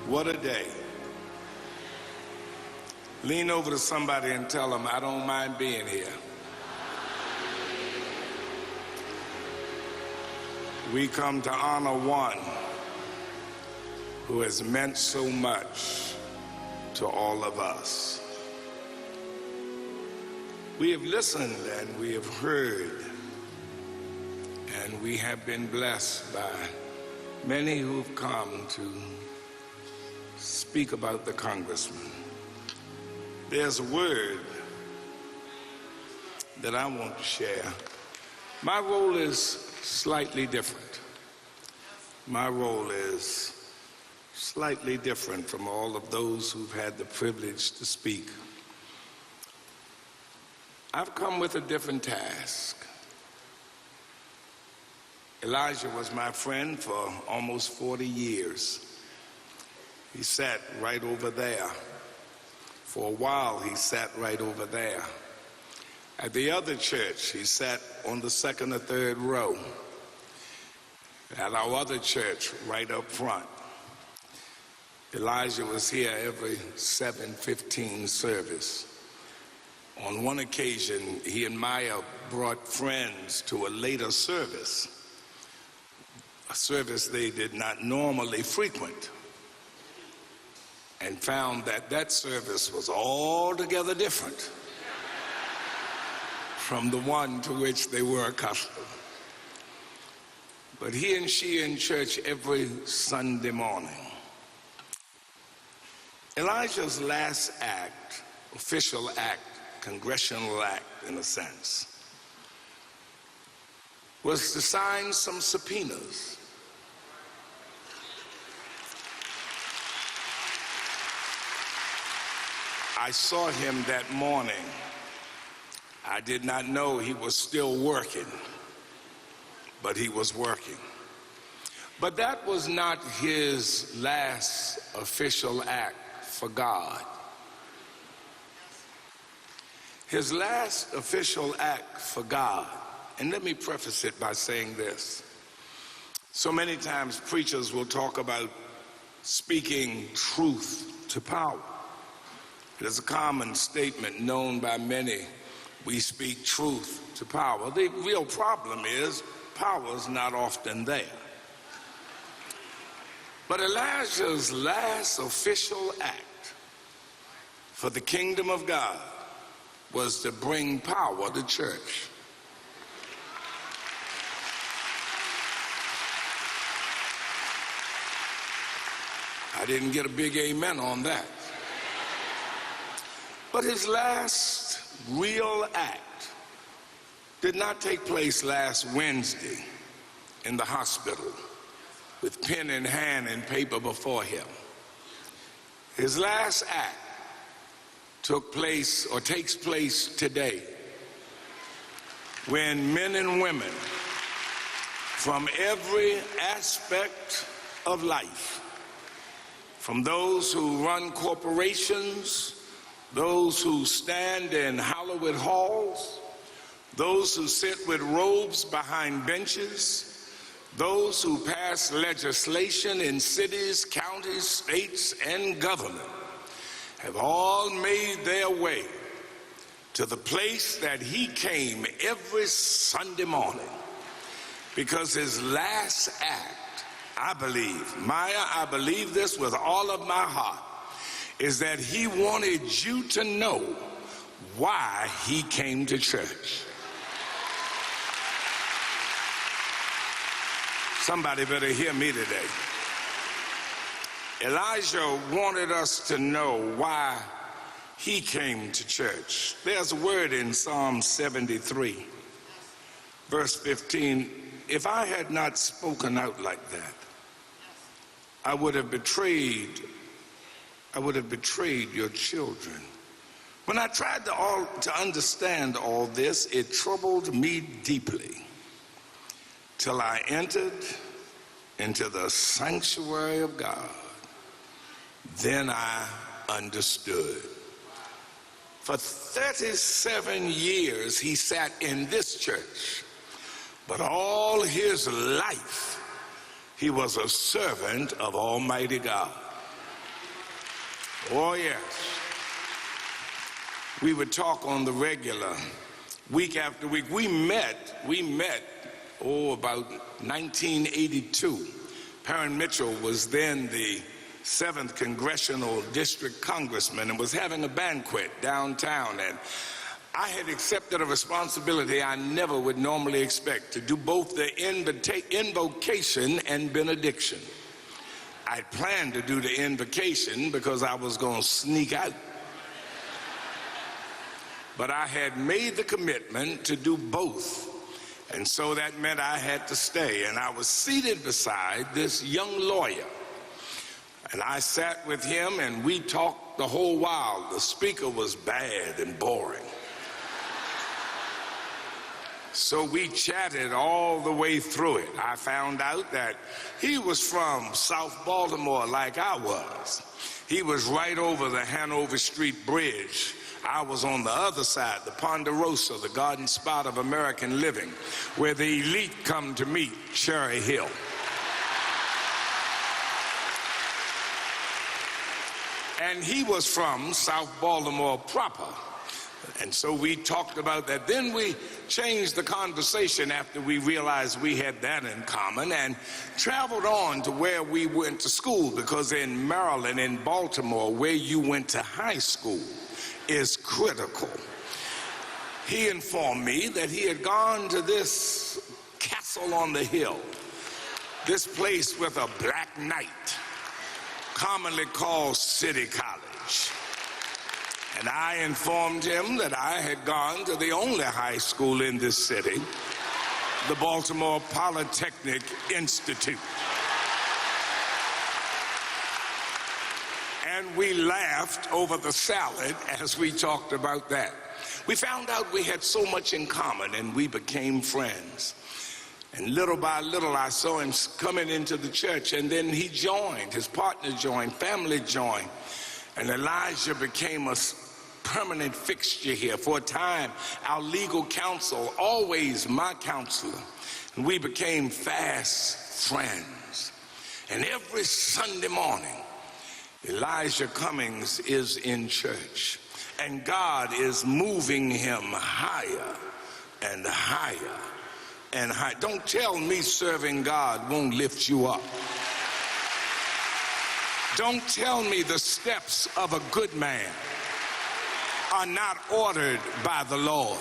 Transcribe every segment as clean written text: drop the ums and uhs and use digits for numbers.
What a day. Lean over to somebody and tell them, I don't mind being here. We come to honor one who has meant so much to all of us. We have listened and we have heard, and we have been blessed by many who've come to speak about the congressman. There's a word that I want to share. My role is slightly different. My role is slightly different from all of those who've had the privilege to speak. I've come with a different task. Elijah was my friend for almost 40 years. He sat right over there. For a while, he sat right over there. At the other church, he sat on the second or third row. At our other church, right up front. Elijah was here every 7:15 service. On one occasion, he and Maya brought friends to a later service, a service they did not normally frequent, and found that that service was altogether different from the one to which they were accustomed. But he and she in church every Sunday morning. Elijah's last act, official act, congressional act in a sense, was to sign some subpoenas. I saw him that morning. I did not know he was still working, but he was working. But that was not his last official act for God. His last official act for God, and let me preface it by saying this. So many times preachers will talk about speaking truth to power. It is a common statement known by many. We speak truth to power. The real problem is power is not often there. But Elijah's last official act for the kingdom of God was to bring power to church. I didn't get a big amen on that. But his last real act did not take place last Wednesday in the hospital with pen in hand and paper before him. His last act took place or takes place today when men and women from every aspect of life, from those who run corporations, those who stand in Hollywood halls, those who sit with robes behind benches, those who pass legislation in cities, counties, states, and government, have all made their way to the place that he came every Sunday morning, because his last act, I believe, Maya, I believe this with all of my heart, is that he wanted you to know why he came to church. Somebody better hear me today. Elijah wanted us to know why he came to church. There's a word in Psalm 73, verse 15. If I had not spoken out like that, I would have betrayed your children. When I tried to understand all this, it troubled me deeply till I entered into the sanctuary of God. Then I understood. For 37 years he sat in this church, but all his life he was a servant of Almighty God. Oh, yes. We would talk on the regular, week after week. We met, about 1982. Perrin Mitchell was then the 7th Congressional District Congressman and was having a banquet downtown. And I had accepted a responsibility I never would normally expect, to do both the invocation and benediction. I planned to do the invocation because I was going to sneak out. But I had made the commitment to do both. And so that meant I had to stay. And I was seated beside this young lawyer. And I sat with him and we talked the whole while. The speaker was bad and boring. So we chatted all the way through it. I found out that he was from South Baltimore like I was. He was right over the Hanover Street Bridge. I was on the other side, the Ponderosa, the garden spot of American living, where the elite come to meet Cherry Hill. And he was from South Baltimore proper. And so we talked about that. Then we changed the conversation after we realized we had that in common and traveled on to where we went to school, because in Maryland, in Baltimore, where you went to high school is critical. He informed me that he had gone to this castle on the hill, this place with a black knight, commonly called City College. And I informed him that I had gone to the only high school in this city, the Baltimore Polytechnic Institute. And we laughed over the salad as we talked about that. We found out we had so much in common and we became friends. And little by little I saw him coming into the church, and then he joined, his partner joined, family joined. And Elijah became a permanent fixture here. For a time, our legal counsel, always my counselor, and we became fast friends. And every Sunday morning, Elijah Cummings is in church, and God is moving him higher and higher and higher. Don't tell me serving God won't lift you up. Don't tell me the steps of a good man are not ordered by the Lord.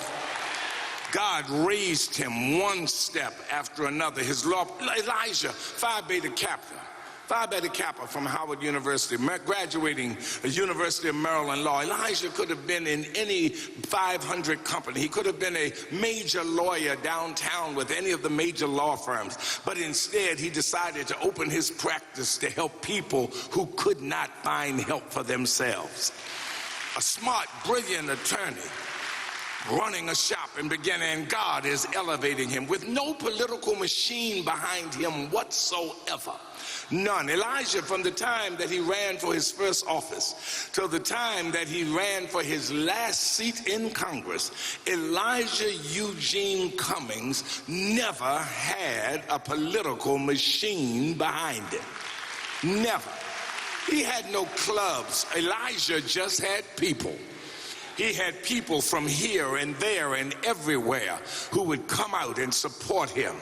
God raised him one step after another. His law, Elijah, Phi Beta Kappa from Howard University, graduating the University of Maryland Law. Elijah could have been in any 500 company. He could have been a major lawyer downtown with any of the major law firms. But instead, he decided to open his practice to help people who could not find help for themselves. A smart, brilliant attorney running a shop and and God is elevating him with no political machine behind him whatsoever. None. Elijah, from the time that he ran for his first office till the time that he ran for his last seat in Congress, Elijah Eugene Cummings never had a political machine behind him. Never. He had no clubs. Elijah just had people. He had people from here and there and everywhere who would come out and support him.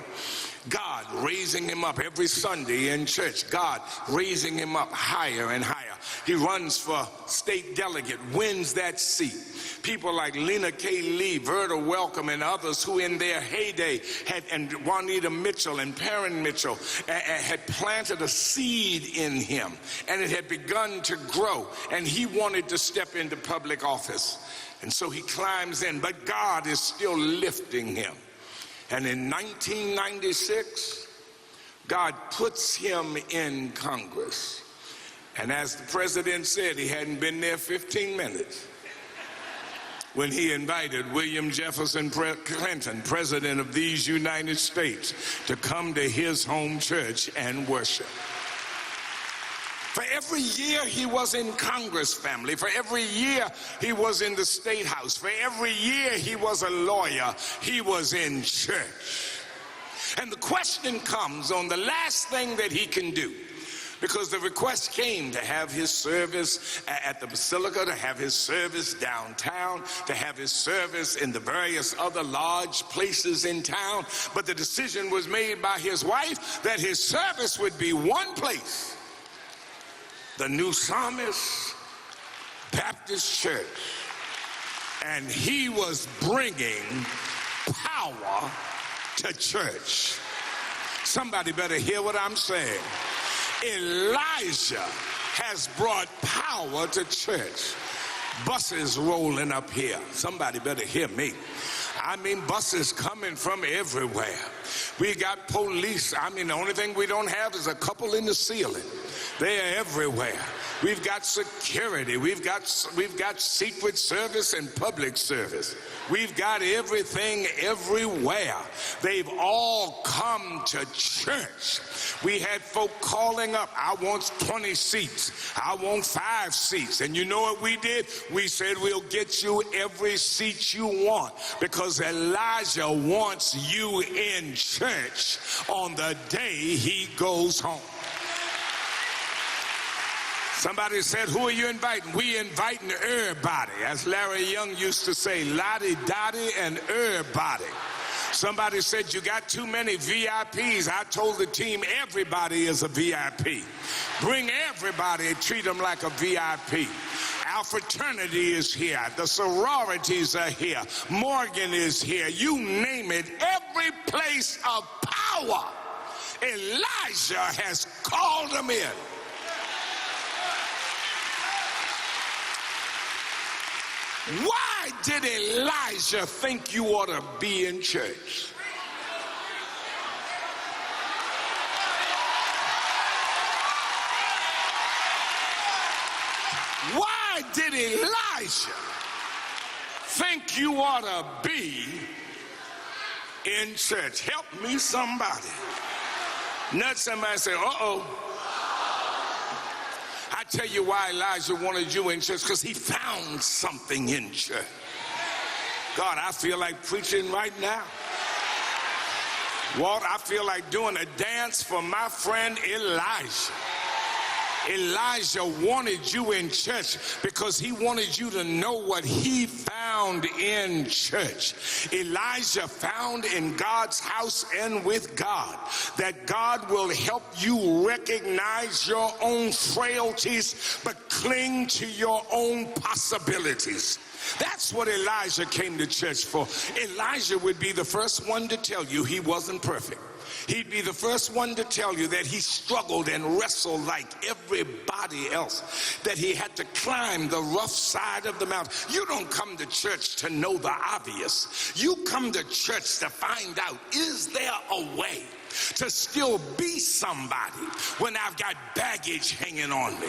God raising him up every Sunday in church. God raising him up higher and higher. He runs for state delegate, wins that seat. People like Lena K. Lee, Verda Welcome, and others who in their heyday and Juanita Mitchell and Perrin Mitchell had planted a seed in him, and it had begun to grow, and he wanted to step into public office. And so he climbs in, but God is still lifting him. And in 1996, God puts him in Congress. And as the president said, he hadn't been there 15 minutes when he invited William Jefferson Clinton, president of these United States, to come to his home church and worship. For every year he was in Congress, family. For every year he was in the State House. For every year he was a lawyer. He was in church. And the question comes on the last thing that he can do. because the request came to have his service at the Basilica, to have his service downtown, to have his service in the various other large places in town. But the decision was made by his wife that his service would be one place, the New Psalmist Baptist Church. And he was bringing power to church. Somebody better hear what I'm saying. Elijah has brought power to church. Buses rolling up here. Somebody better hear me. I mean, buses coming from everywhere. We got police. I mean, the only thing we don't have is a couple in the ceiling. They are everywhere. We've got security. We've got Secret Service and public service. We've got everything everywhere. They've all come to church. We had folk calling up, I want 20 seats. I want 5 seats. And you know what we did? We said, we'll get you every seat you want, because Elijah wants you in church on the day he goes home. Somebody said, who are you inviting? We inviting everybody. As Larry Young used to say, Lottie Dottie and everybody. Somebody said, you got too many VIPs. I told the team, everybody is a VIP. Bring everybody, treat them like a VIP. Our fraternity is here. The sororities are here. Morgan is here. You name it. Every place of power, Elijah has called them in. Why did Elijah think you ought to be in church? Why did Elijah think you ought to be in church? Help me, somebody. Not somebody say, uh-oh. I tell you why Elijah wanted you in church, because he found something in church. God, I feel like preaching right now. Walt, I feel like doing a dance for my friend Elijah. Elijah wanted you in church because he wanted you to know what he found in church. Elijah found in God's house and with God that God will help you recognize your own frailties, but cling to your own possibilities. That's what Elijah came to church for. Elijah would be the first one to tell you he wasn't perfect. He'd be the first one to tell you that he struggled and wrestled like everybody else, that he had to climb the rough side of the mountain. You don't come to church to know the obvious. You come to church to find out, is there a way to still be somebody when I've got baggage hanging on me?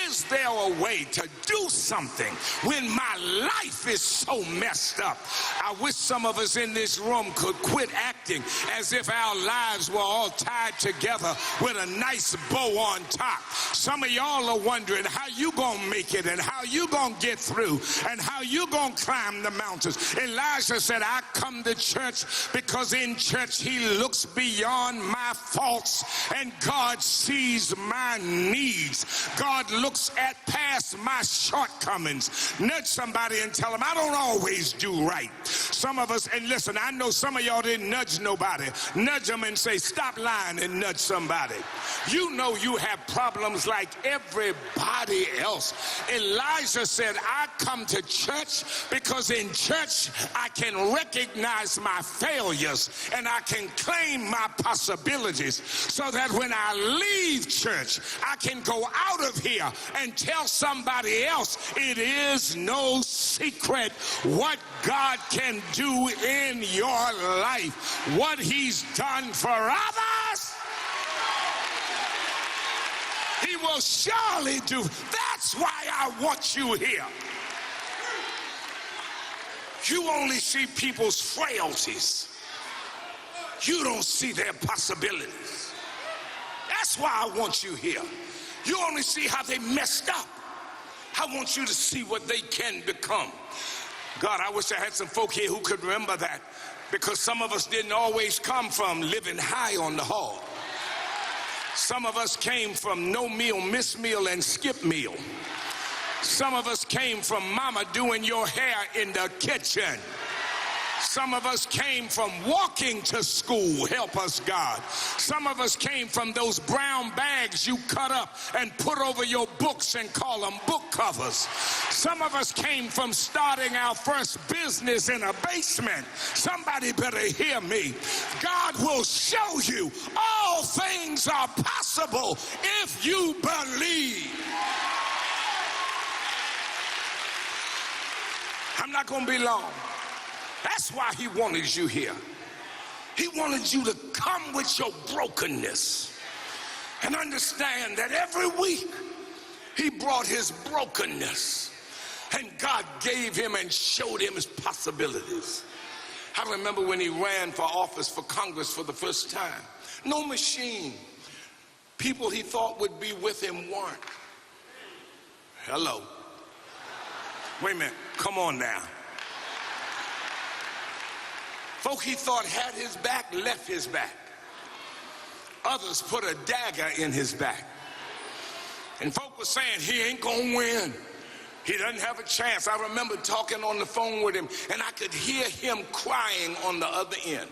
Is there a way to do something when my life is so messed up? I wish some of us in this room could quit acting as if our lives were all tied together with a nice bow on top. Some of y'all are wondering how you gonna make it and how you gonna get through and how you gonna climb the mountains. Elijah said, I come to church because in church he looks beyond my faults and God sees my needs. God looks at past my shortcomings. Nudge somebody and tell them, I don't always do right. Some of us, and listen, I know some of y'all didn't nudge nobody. Nudge them and say, stop lying, and nudge somebody. You know you have problems like everybody else. Elijah said, I come to church because in church I can recognize my failures and I can claim my possibilities, so that when I leave church I can go out of here and tell somebody else it is no secret what God can do in your life, what he's done for others, he will surely do. That's why I want you here. You only see people's frailties. You don't see their possibilities. That's why I want you here. You only see how they messed up. I want you to see what they can become. God, I wish I had some folk here who could remember that, because some of us didn't always come from living high on the hog. Some of us came from no meal, miss meal, and skip meal. Some of us came from mama doing your hair in the kitchen. Some of us came from walking to school, help us God. Some of us came from those brown bags you cut up and put over your books and call them book covers. Some of us came from starting our first business in a basement. Somebody better hear me. God will show you all things are possible if you believe. I'm not going to be long. That's why he wanted you here. He wanted you to come with your brokenness and understand that every week he brought his brokenness and God gave him and showed him his possibilities. I remember when he ran for office for Congress for the first time. No machine. People he thought would be with him weren't. Hello. Wait a minute. Come on now. Folk he thought had his back, left his back. Others put a dagger in his back. And folk were saying, he ain't gonna win. He doesn't have a chance. I remember talking on the phone with him, and I could hear him crying on the other end.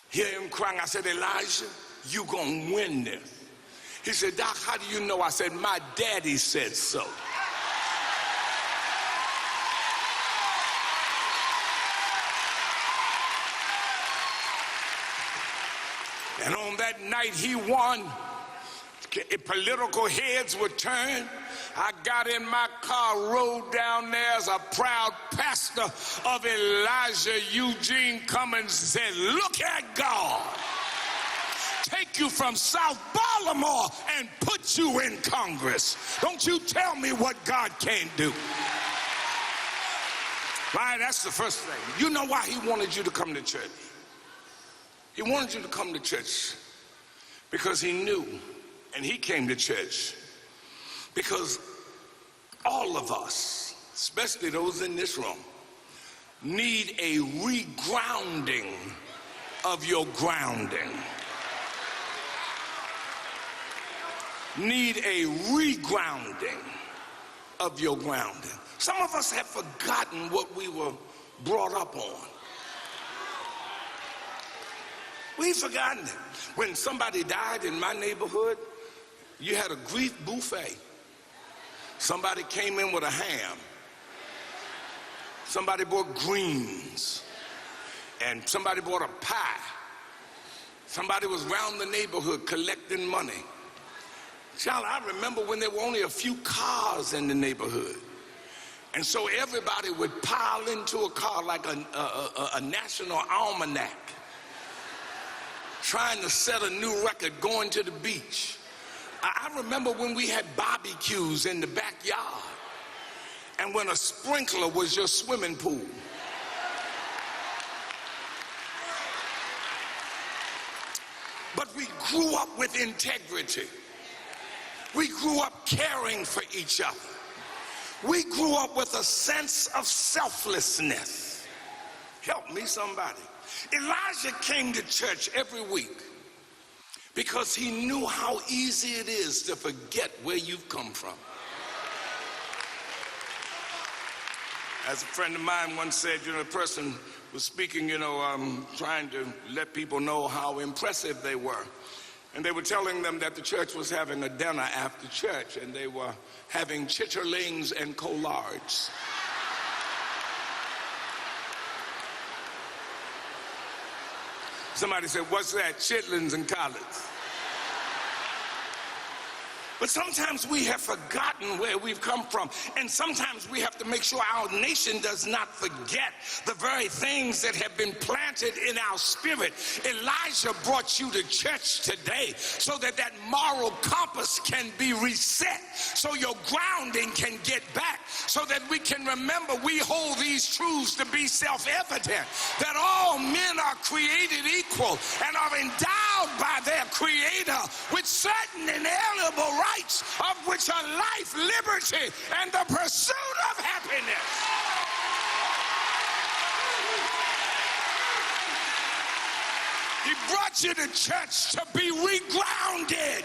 Hear him crying. I said, Elijah, you gonna win this. He said, Doc, how do you know? I said, my daddy said so. And on that night he won. Political heads were turned. I got in my car, rode down there as a proud pastor of Elijah, Eugene Cummings, said, look at God. Take you from South Baltimore and put you in Congress. Don't you tell me what God can't do. Right, that's the first thing. You know why he wanted you to come to church? He wanted you to come to church because he knew, and he came to church because all of us, especially those in this room, need a regrounding of your grounding. Need a regrounding of your grounding. Some of us have forgotten what we were brought up on. We've forgotten it. When somebody died in my neighborhood, you had a grief buffet. Somebody came in with a ham. Somebody brought greens. And somebody brought a pie. Somebody was around the neighborhood collecting money. Child, I remember when there were only a few cars in the neighborhood. And so everybody would pile into a car like a national almanac, trying to set a new record, going to the beach. I remember when we had barbecues in the backyard and when a sprinkler was your swimming pool. But we grew up with integrity. We grew up caring for each other. We grew up with a sense of selflessness. Help me, somebody. Elijah came to church every week because he knew how easy it is to forget where you've come from. As a friend of mine once said, a person was speaking, trying to let people know how impressive they were. And they were telling them that the church was having a dinner after church, and they were having chitterlings and collards. Somebody said, what's that? Chitlins and collards. But sometimes we have forgotten where we've come from. And sometimes we have to make sure our nation does not forget the very things that have been planted in our spirit. Elijah brought you to church today so that that moral compass can be reset, so your grounding can get back, so that we can remember we hold these truths to be self-evident, that all men are created equal and are endowed by their Creator with certain inalienable rights, of which are life, liberty, and the pursuit of happiness. He brought you to church to be regrounded.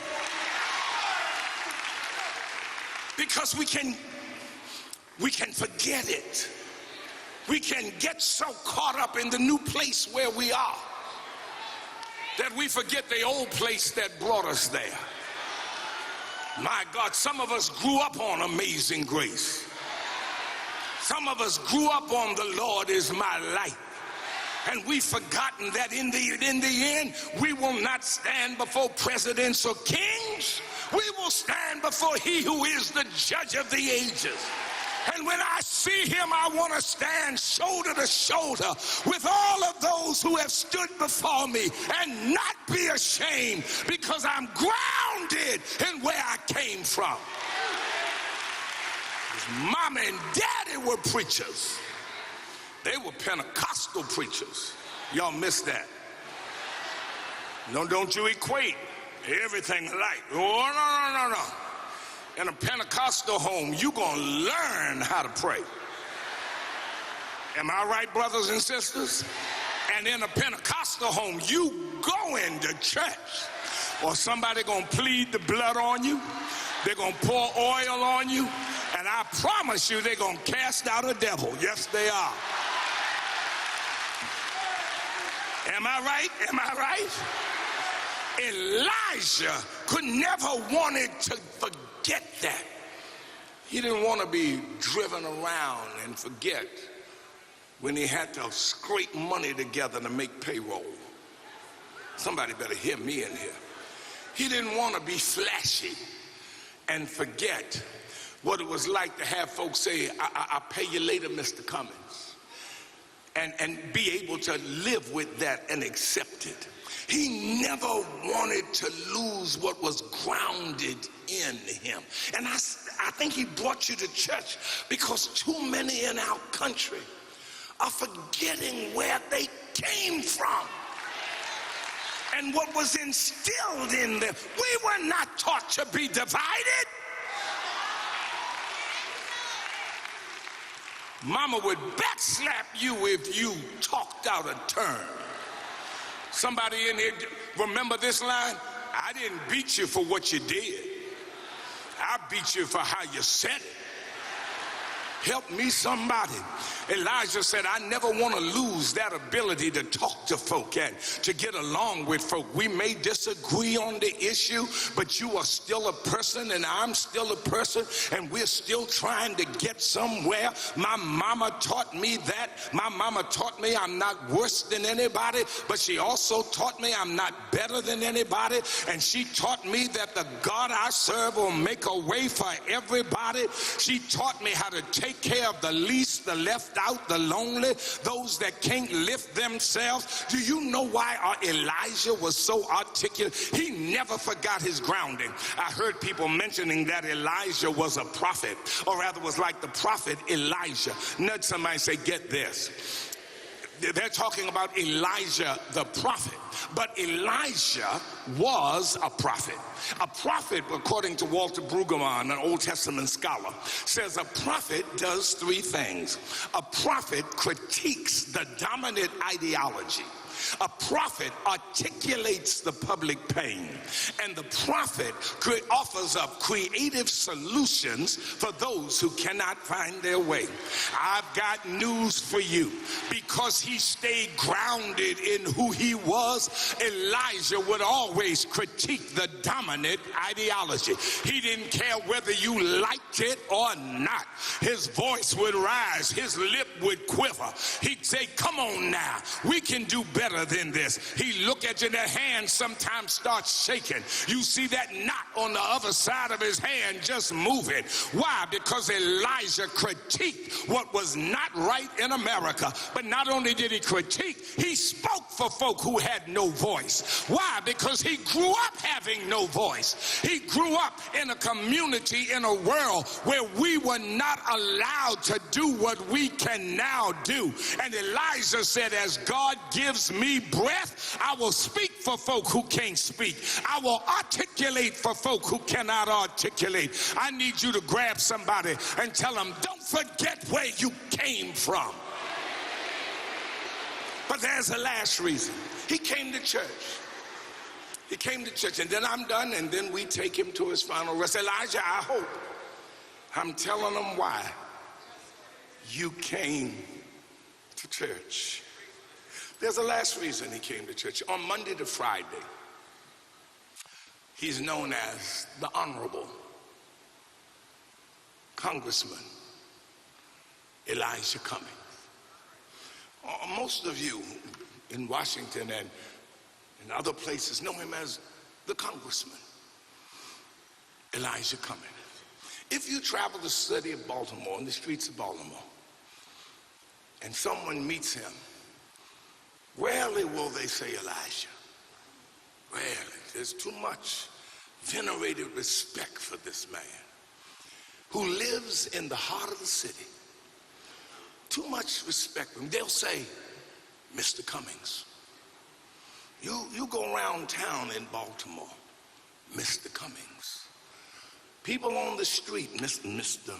Because we can forget it. We can get so caught up in the new place where we are that we forget the old place that brought us there. My God, some of us grew up on Amazing Grace. Some of us grew up on The Lord Is My Light. And we've forgotten that in the end, we will not stand before presidents or kings. We will stand before He who is the judge of the ages. And when I see Him, I want to stand shoulder to shoulder with all of those who have stood before me and not be ashamed, because I'm grounded in where I came from. His mama and daddy were preachers. They were Pentecostal preachers. Y'all missed that. No, don't you equate everything alike. Oh, no. In a Pentecostal home, you're going to learn how to pray. Am I right, brothers and sisters? And in a Pentecostal home, you go into church, or somebody going to plead the blood on you. They're going to pour oil on you. And I promise you, they're going to cast out a devil. Yes, they are. Am I right? Am I right? Elijah could never wanted to forget that. He didn't want to be driven around and forget when he had to scrape money together to make payroll. Somebody better hear me in here. He didn't want to be flashy and forget what it was like to have folks say, I'll pay you later, Mr. Cummings, and be able to live with that and accept it. He never wanted to lose what was grounded in him. And I think he brought you to church because too many in our country are forgetting where they came from and what was instilled in them. We were not taught to be divided. Mama would backslap you if you talked out of turn. Somebody in here, remember this line? I didn't beat you for what you did. I beat you for how you said it. Help me, somebody. Elijah said, I never want to lose that ability to talk to folk and to get along with folk. We may disagree on the issue, but you are still a person and I'm still a person, and we're still trying to get somewhere. My mama taught me that. My mama taught me I'm not worse than anybody, but she also taught me I'm not better than anybody. And she taught me that the God I serve will make a way for everybody. She taught me how to take care of the least, the left out, the lonely, those that can't lift themselves. Do you know why Elijah was so articulate? He never forgot his grounding. I heard people mentioning that Elijah was a prophet, or rather was like the prophet Elijah. Nudge somebody, say, get this. They're talking about Elijah the prophet, but Elijah was a prophet. A prophet, according to Walter Brueggemann, an Old Testament scholar, says a prophet does three things. A prophet critiques the dominant ideology. A prophet articulates the public pain, and the prophet offers up creative solutions for those who cannot find their way. I've got news for you. Because he stayed grounded in who he was, Elijah would always critique the dominant ideology. He didn't care whether you liked it or not. His voice would rise, his lip would quiver. He'd say, come on now, we can do better than this. He look at you, their hand sometimes starts shaking. You see that knot on the other side of his hand just moving. Why? Because Elijah critiqued what was not right in America. But not only did he critique, he spoke for folk who had no voice. Why? Because he grew up having no voice. He grew up in a community, in a world where we were not allowed to do what we can now do. And Elijah said, as God gives me breath, I will speak for folk who can't speak. I will articulate for folk who cannot articulate. I need you to grab somebody and tell them, don't forget where you came from. But But there's a last reason. He came to church. He came to church, and then I'm done, and then we take him to his final rest. Elijah, I hope I'm telling them why you came to church. There's a last reason he came to church. On Monday to Friday, he's known as the Honorable Congressman Elijah Cummings. Most of you in Washington and in other places know him as the Congressman Elijah Cummings. If you travel the city of Baltimore, in the streets of Baltimore, and someone meets him, rarely will they say Elijah. Rarely. There's too much venerated respect for this man who lives in the heart of the city. Too much respect for him. They'll say, Mr. Cummings. You go around town in Baltimore, Mr. Cummings. People on the street, Mr.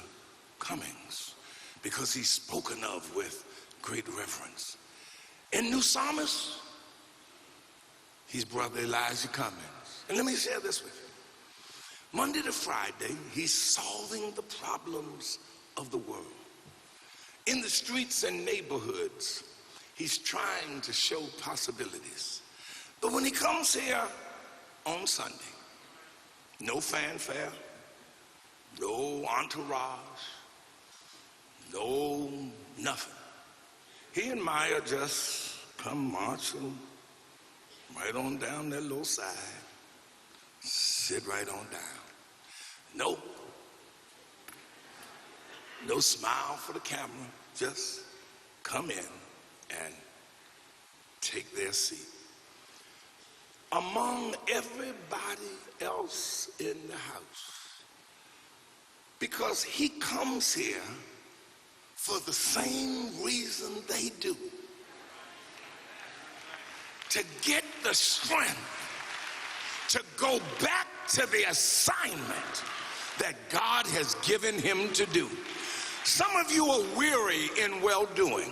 Cummings, because he's spoken of with great reverence. In New Psalmist, he's Brother Elijah Cummings. And let me share this with you. Monday to Friday, he's solving the problems of the world. In the streets and neighborhoods, he's trying to show possibilities. But when he comes here on Sunday, no fanfare, no entourage, no nothing. He and Maya just come marching right on down that little side, sit right on down. No smile for the camera, just come in and take their seat. Among everybody else in the house, because he comes here for the same reason they do, to get the strength to go back to the assignment that God has given him to do. Some of you are weary in well-doing.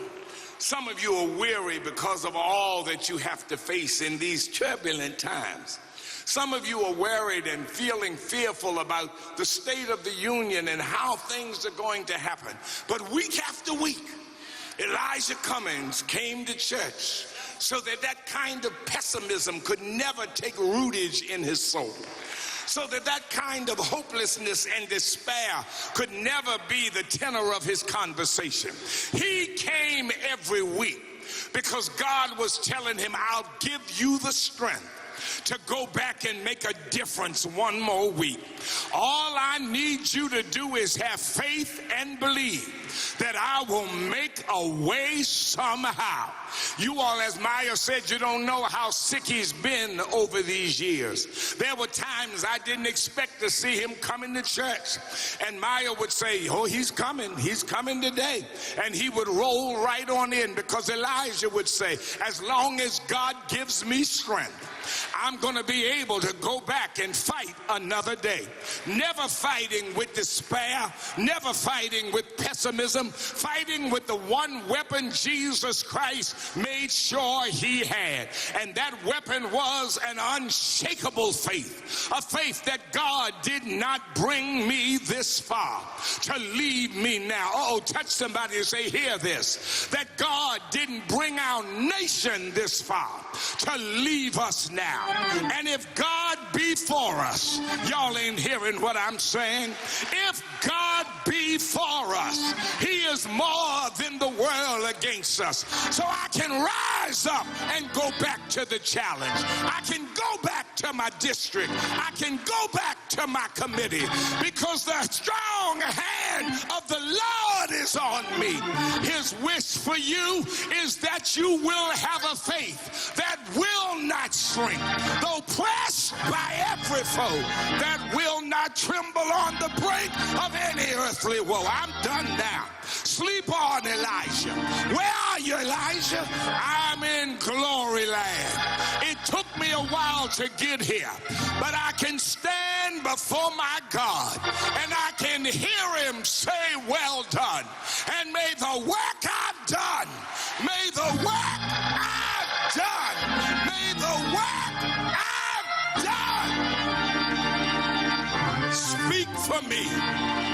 Some of you are weary because of all that you have to face in these turbulent times. Some of you are worried and feeling fearful about the state of the union and how things are going to happen. But week after week, Elijah Cummings came to church so that that kind of pessimism could never take rootage in his soul, so that that kind of hopelessness and despair could never be the tenor of his conversation. He came every week because God was telling him, I'll give you the strength to go back and make a difference one more week. All I need you to do is have faith and believe that I will make a way somehow. You all, as Maya said, you don't know how sick he's been over these years. There were times I didn't expect to see him coming to church. And Maya would say, oh, he's coming today. And he would roll right on in, because Elijah would say, as long as God gives me strength, I'm going to be able to go back and fight another day. Never fighting with despair, never fighting with pessimism, fighting with the one weapon Jesus Christ made sure he had. And that weapon was an unshakable faith, a faith that God did not bring me this far to leave me now. Oh, touch somebody and say, hear this, that God didn't bring our nation this far to leave us now. And if God be for us, y'all ain't hearing what I'm saying. If God be for us, he is more than the world against us. So I can rise up and go back to the challenge. I can go back to my district. I can go back to my committee, because the strong hand of the Lord is on me. His wish for you is that you will have a faith that will not shrink, though pressed by every foe, that will not tremble on the brink of any earthly woe. I'm done now. Sleep on, Elijah. Where are you, Elijah? I'm in glory land. It took me a while to get here, but I can stand before my God and I can hear him say, well done. And may the work I've done, may the work for me.